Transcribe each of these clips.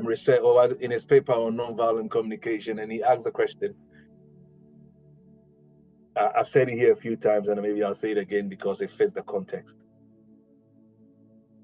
research or in his paper on nonviolent communication, and he asked the question. I've said it here a few times, and maybe I'll say it again because it fits the context.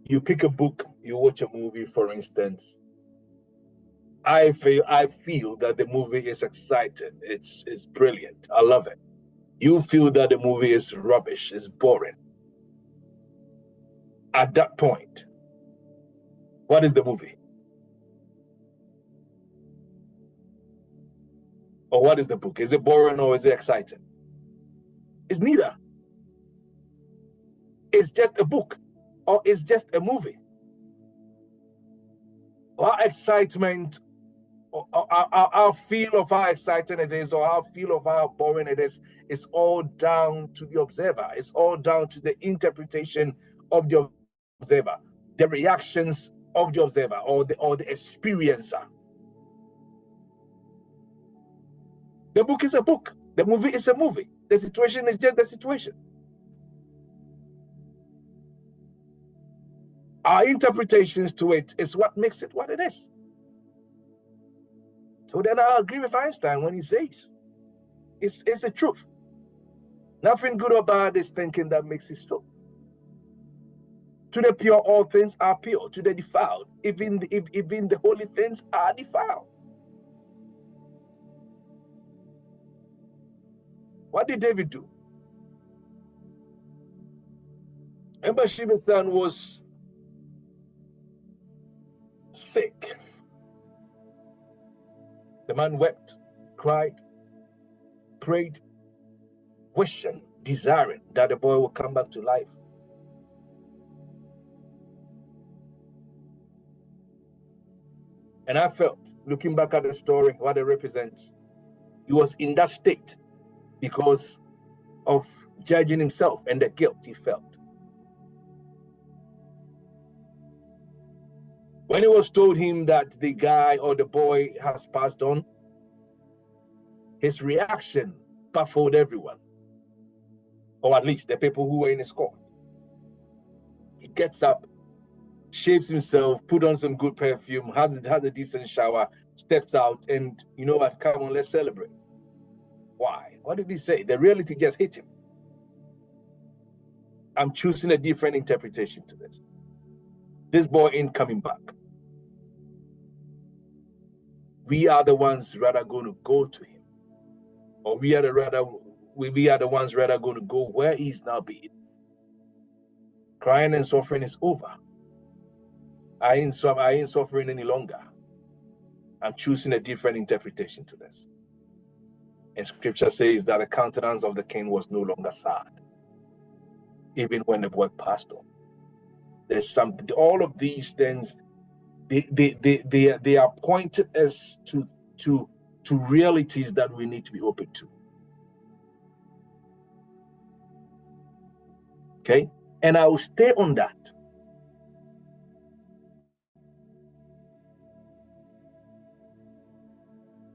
You pick a book, you watch a movie, for instance. I feel that the movie is exciting. It's brilliant. I love it. You feel that the movie is rubbish, it's boring. At that point, what is the movie? Or what is the book? Is it boring or is it exciting? It's neither. It's just a book or it's just a movie. Our excitement, our feel of how exciting it is, or our feel of how boring it is all down to the observer. It's all down to the interpretation of the observer, the reactions of the observer, or the experiencer. The book is a book. The movie is a movie. The situation is just the situation. Our interpretations to it is what makes it what it is. So then I agree with Einstein when he says it's the truth. Nothing good or bad is thinking that makes it so. To the pure, all things are pure. To the defiled, even the holy things are defiled. What did David do? Remember, Sheba's son was sick. The man wept, cried, prayed, wishing, desiring that the boy would come back to life. And I felt, looking back at the story, what it represents, he was in that state because of judging himself and the guilt he felt. When it was told him that the guy or the boy has passed on, his reaction baffled everyone, or at least the people who were in his court. He gets up, shaves himself, put on some good perfume, has a decent shower, steps out, and you know what, come on, let's celebrate. Why? What did he say? The reality just hit him. I'm choosing a different interpretation to this. This boy ain't coming back. We are the ones rather going to go to him, or we are the ones rather going to go where he's now being. Crying and suffering is over. I ain't suffering any longer. I'm choosing a different interpretation to this. And scripture says that the countenance of the king was no longer sad, even when the boy passed on. There's something, all of these things, they are pointed us to realities that we need to be open to. Okay? And I will stay on that.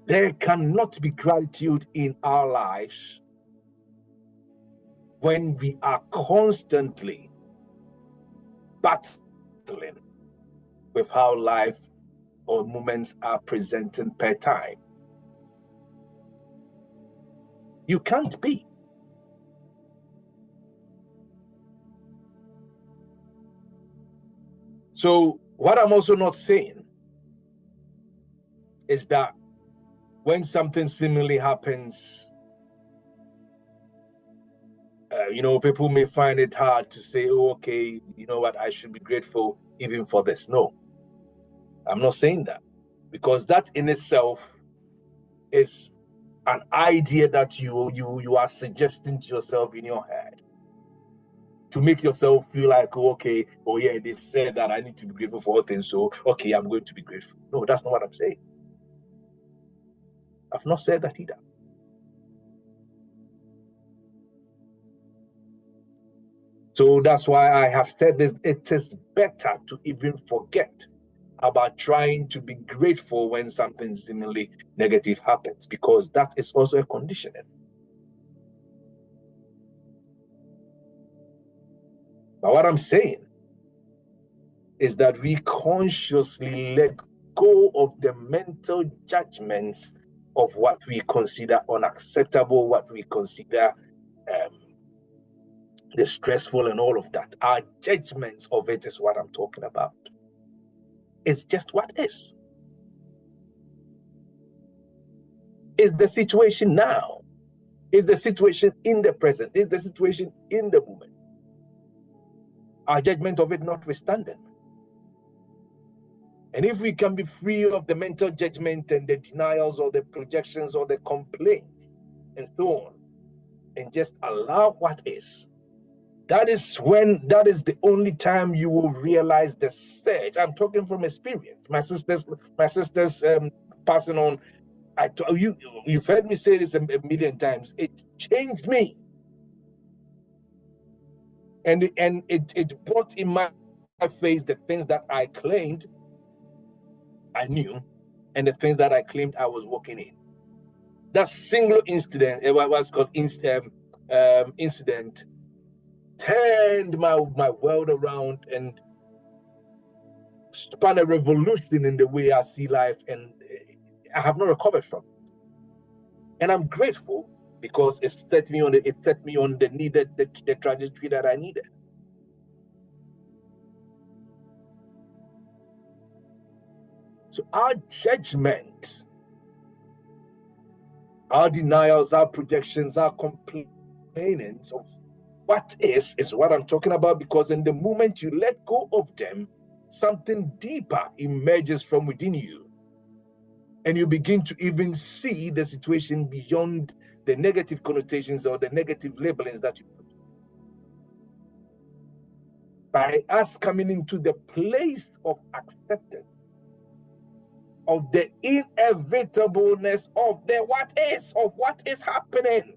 There cannot be gratitude in our lives when we are constantly battling with how life or moments are presenting per time. You can't be. So what I'm also not saying is that when something similarly happens, people may find it hard to say, oh, okay, you know what, I should be grateful even for this. No, I'm not saying that, because that in itself is an idea that you are suggesting to yourself in your head to make yourself feel like, oh, okay, oh yeah, they said that I need to be grateful for all things, so okay, I'm going to be grateful. No, that's not what I'm saying. I've not said that either. So that's why I have said this. It is better to even forget about trying to be grateful when something seemingly negative happens, because that is also a conditioning. But what I'm saying is that we consciously let go of the mental judgments of what we consider unacceptable, what we consider the stressful and all of that. Our judgments of it is what I'm talking about. It's just what is. Is the situation now? Is the situation in the present? Is the situation in the moment? Our judgment of it notwithstanding. And if we can be free of the mental judgment and the denials or the projections or the complaints and so on, and just allow what is, that is the only time you will realize the surge. I'm talking from experience. My sister's passing on. You've heard me say this a million times. It changed me. And it brought in my face the things that I claimed I knew, and the things that I claimed I was walking in. That single incident, it was called incident, turned my world around and spun a revolution in the way I see life, and I have not recovered from it. And I'm grateful because it set me on the trajectory that I needed. So our judgment, our denials, our projections, our complainings of what is what I'm talking about, because in the moment you let go of them, something deeper emerges from within you. And you begin to even see the situation beyond the negative connotations or the negative labelings that you put. By us coming into the place of acceptance of the inevitableness of the what is happening.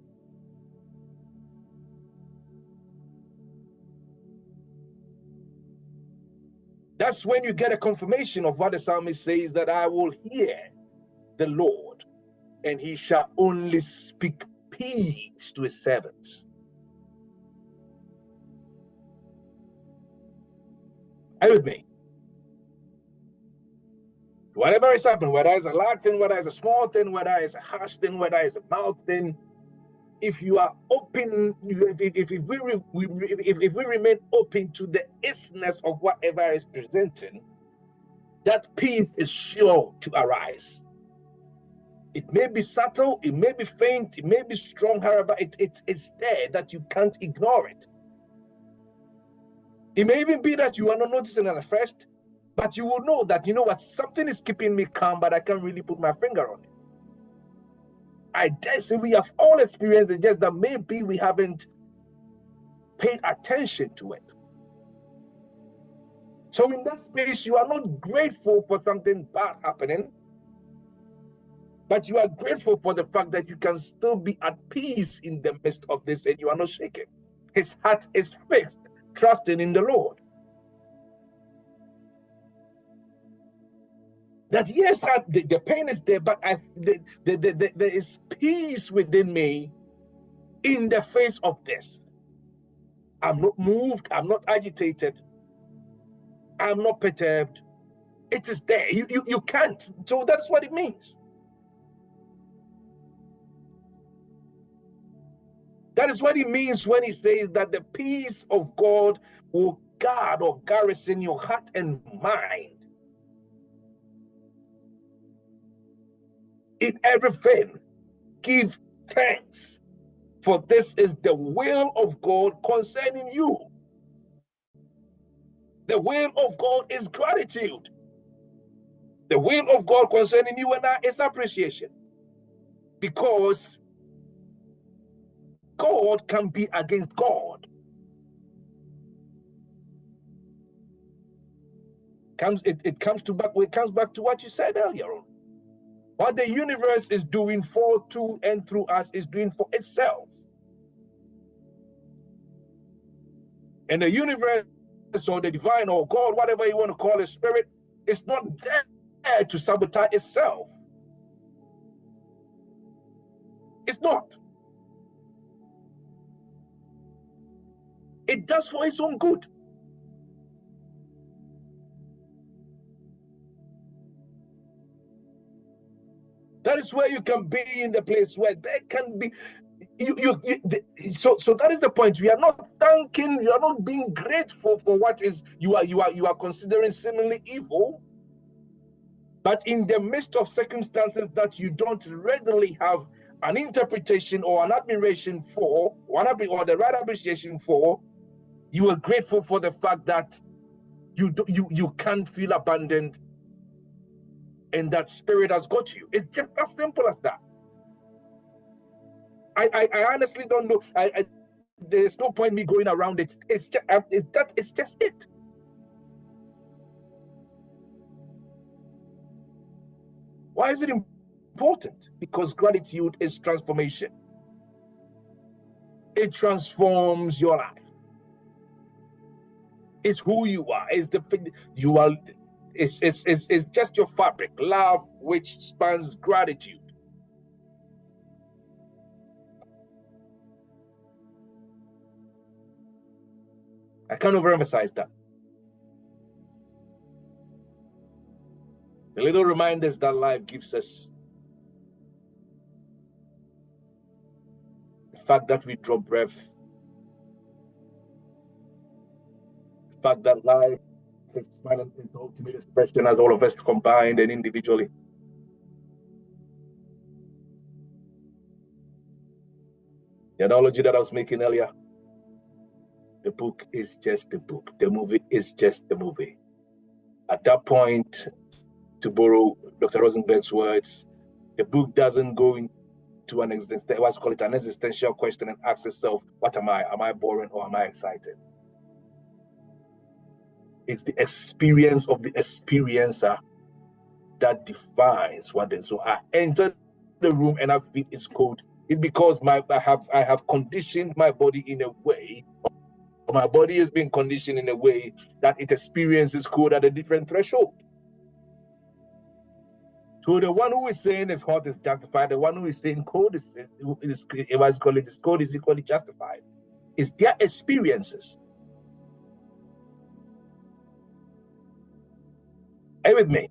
That's when you get a confirmation of what the psalmist says, that I will hear the Lord, and he shall only speak peace to his servants. Are you with me? Whatever is happening, whether it's a large thing, whether it's a small thing, whether it's a harsh thing, whether it's a mild thing, if you are open, if we remain open to the isness of whatever is presenting, that peace is sure to arise. It may be subtle, it may be faint, it may be strong, however, it's there that you can't ignore it. It may even be that you are not noticing at first, but you will know that, you know what, something is keeping me calm, but I can't really put my finger on it. I dare say we have all experienced it, just that maybe we haven't paid attention to it. So in that space, you are not grateful for something bad happening, but you are grateful for the fact that you can still be at peace in the midst of this and you are not shaken. His heart is fixed, trusting in the Lord. That yes, the pain is there, but there is peace within me in the face of this. I'm not moved, I'm not agitated, I'm not perturbed. It is there. You can't. So that's what it means. That is what it means when he says that the peace of God will guard or garrison your heart and mind. In everything, give thanks, for this is the will of God concerning you. The will of God is gratitude. The will of God concerning you and I is appreciation. Because God can be against God. It comes back to what you said earlier on. What the universe is doing for, to, and through us is doing for itself. And the universe or the divine or God, whatever you want to call it, spirit, it's not there to sabotage itself. It's not. It does for its own good. That is where you can be in the place where there can be so that is the point. We are not thanking, you are not being grateful for what is you are considering seemingly evil. But in the midst of circumstances that you don't readily have an interpretation or an admiration for, or the right appreciation for, you are grateful for the fact that you can't feel abandoned, and that spirit has got you. It's just as simple as that. I honestly don't know. There's no point me going around it. It's just it. Why is it important? Because gratitude is transformation. It transforms your life. It's who you are. It's the you are. It's just your fabric. Love, which spans gratitude. I can't overemphasize that. The little reminders that life gives us. The fact that we draw breath. The fact that life is the ultimate expression as all of us combined and individually. The analogy that I was making earlier. The book is just the book. The movie is just the movie. At that point, to borrow Dr. Rosenberg's words, the book doesn't go into an existential question and ask itself, what am I? Am I boring or am I excited? It's the experience of the experiencer that defines what is. So I enter the room and I feel it's cold. It's because I have conditioned my body in a way. My body is being conditioned in a way that it experiences cold at a different threshold. So the one who is saying it's hot is justified. The one who is saying cold is equally justified. It's their experiences. Are you with me?